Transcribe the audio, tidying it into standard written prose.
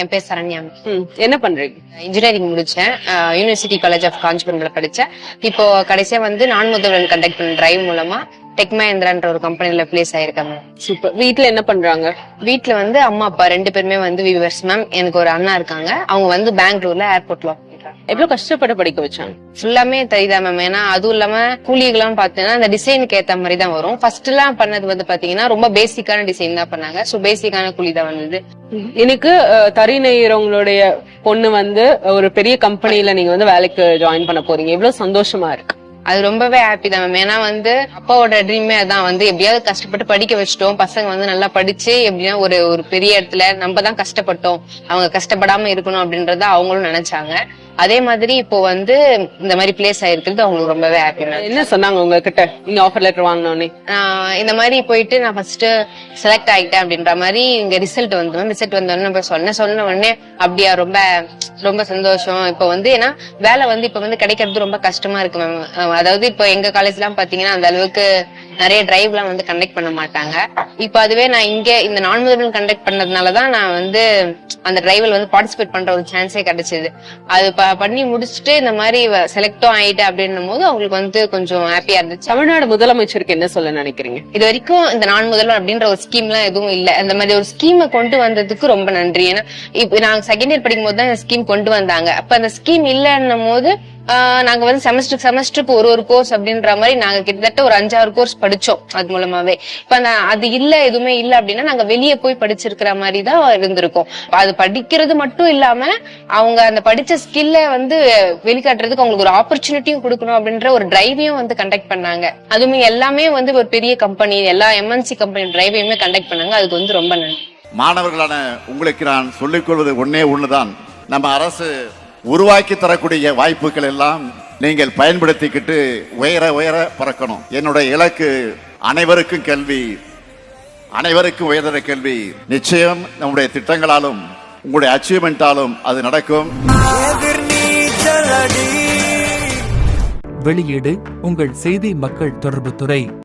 என் பேர் சரண்யா. என்ன பண்றீங்க? இன்ஜினியரிங் முடிச்சேன். யூனிவர்சிட்டி காலேஜ் ஆஃப் காஞ்சிபுரம்ல படிச்சேன். இப்போ கடைசியா வந்து நான் முதல்வன் கண்டக்ட் பண்ண டிரைவ் மூலமா டெக் மஹிந்திரான்ற ஒரு கம்பெனில பிளேஸ் ஆயிருக்காங்க. சூப்பர். வீட்ல என்ன பண்றாங்க? வீட்ல வந்து அம்மா அப்பா 2 பேருமே வந்து விவர்ஸ் மேம். எனக்கு ஒரு அண்ணா இருக்காங்க. அவங்க வந்து பெங்களூர்ல ஏர்போர்ட்ல எவ்வளவு கஷ்டப்பட்டு படிக்க வச்சாங்க? ஃபுல்லாமே தெரியுதா மேம். ஏன்னா அதுவும் இல்லாம கூலிகள்லாம் பாத்தீங்கன்னா அந்த டிசைனுக்கு ஏத்த மாதிரி தான் வரும். ஃபர்ஸ்ட் எல்லாம் பண்ணது வந்து பாத்தீங்கன்னா ரொம்ப பேசிக்கான டிசைன் தான் பண்ணாங்க. சோ பேசிக்கான கூலி தான் வந்தது. எனக்கு தறி நெய்யறவங்களுடைய பொண்ணு வந்து ஒரு பெரிய கம்பெனில நீங்க வந்து வேலைக்கு ஜாயின் பண்ண போறீங்க. எவ்வளவு சந்தோஷமா இருக்கு? அது ரொம்பவே ஹாப்பி தான் மேம். ஏன்னா வந்து அப்பாவோட ட்ரீமே அதான் வந்து எப்படியாவது கஷ்டப்பட்டு படிக்க வச்சுட்டோம், பசங்க வந்து நல்லா படிச்சு எப்படின்னா ஒரு பெரிய இடத்துல நம்ம தான் கஷ்டப்பட்டோம், அவங்க கஷ்டப்படாம இருக்கணும் அப்படின்றத அவங்களும் நினைச்சாங்க. அதே மாதிரி இப்போ வந்து இந்த மாதிரி பிளேஸ் ஆயிருக்கிறது அவங்களுக்கு ரொம்பவே ஹாப்பி மேம். என்ன சொன்னாங்க உங்ககிட்ட நீங்க ஆஃபர் லெட்டர் வாங்கினோடனே? இந்த மாதிரி போயிட்டு நான் ஃபர்ஸ்ட் செலக்ட் ஆகிட்டேன் அப்படின்ற மாதிரி இங்க ரிசல்ட் வந்து மேம். ரிசல்ட் வந்தோடனே சொன்ன உடனே அப்படியா ரொம்ப ரொம்ப சந்தோஷம். இப்ப வந்து ஏன்னா வேலை வந்து இப்ப வந்து கிடைக்கிறது ரொம்ப கஷ்டமா இருக்கு மேம். அதாவது இப்போ எங்க காலேஜ் எல்லாம் பாத்தீங்கன்னா அந்த அளவுக்கு நிறைய டிரைவ் எல்லாம் வந்து கண்டக்ட் பண்ண மாட்டாங்க. இப்ப அதுவே நான் இங்க இந்த நான் முதல்வன் கண்டக்ட் பண்ணதுனாலதான் நான் வந்து அந்த டிரைவில் வந்து பார்ட்டிசிபேட் பண்ற ஒரு சான்ஸே கிடைச்சது. அது பண்ணி முடிச்சுட்டு இந்த மாதிரி செலக்டும் ஆயிட்டு அப்படின்னும் போது அவங்களுக்கு வந்து கொஞ்சம் ஹாப்பியா இருந்துச்சு. தமிழ்நாடு முதலமைச்சருக்கு என்ன சொல்ல நினைக்கிறீங்க? இது வரைக்கும் இந்த நான் முதல்வன் அப்படின்ற ஒரு ஸ்கீம் எல்லாம் எதுவும் இல்ல. அந்த மாதிரி ஒரு ஸ்கீமை கொண்டு வந்ததுக்கு ரொம்ப நன்றி. ஏன்னா இப்ப நாங்க செகண்ட் இயர் படிக்கும் போது தான் இந்த ஸ்கீம் கொண்டு வந்தாங்க. அப்ப அந்த ஸ்கீம் இல்லன்னும் போது நாங்க வந்து செமஸ்டருக்கு ஒரு கோர்ஸ் அப்படின்ற மாதிரி நாங்க கிட்டத்தட்ட ஒரு 5-6 கோர்ஸ் படிச்சோம் அது மூலமாவே. இப்ப அது இல்ல, எதுவுமே இல்ல அப்படின்னா நாங்க வெளியே போய் படிச்சிருக்கிற மாதிரி தான் இருந்திருக்கும். அது படிக்கிறது மட்டும் இல்லாம அவங்க அந்த படிச்ச ஸ்கில்ல வந்து வெளிக்காட்டுறதுக்கு அவங்களுக்கு ஒரு ஆப்பர்ச்சுனிட்டியும் கொடுக்கணும் அப்படின்ற ஒரு டிரைவையும் வந்து கண்டக்ட் பண்ணாங்க. அதுவுமே எல்லாமே வந்து ஒரு பெரிய கம்பெனி, எல்லா எம்என்சி கம்பெனி டிரைவையுமே கண்டக்ட் பண்ணாங்க. அதுக்கு வந்து ரொம்ப நன்றி. மாணவர்களான உங்களுக்கு நான் சொல்லிக் கொள்வது ஒண்ணுதான், நம்ம அரசு உருவாக்கி தரக்கூடிய வாய்ப்புகள் எல்லாம் நீங்கள் பயன்படுத்திக்கிட்டு உயர பறக்கணும். என்னுடைய இலக்கு அனைவருக்கும் கல்வி, அனைவருக்கும் உயர்தர கல்வி. நிச்சயம் நம்முடைய திட்டங்களாலும் உங்களுடைய அச்சீவ்மெண்டாலும் அது நடக்கும். வெளியீடு உங்கள் செய்தி மக்கள் தொடர்பு துறை.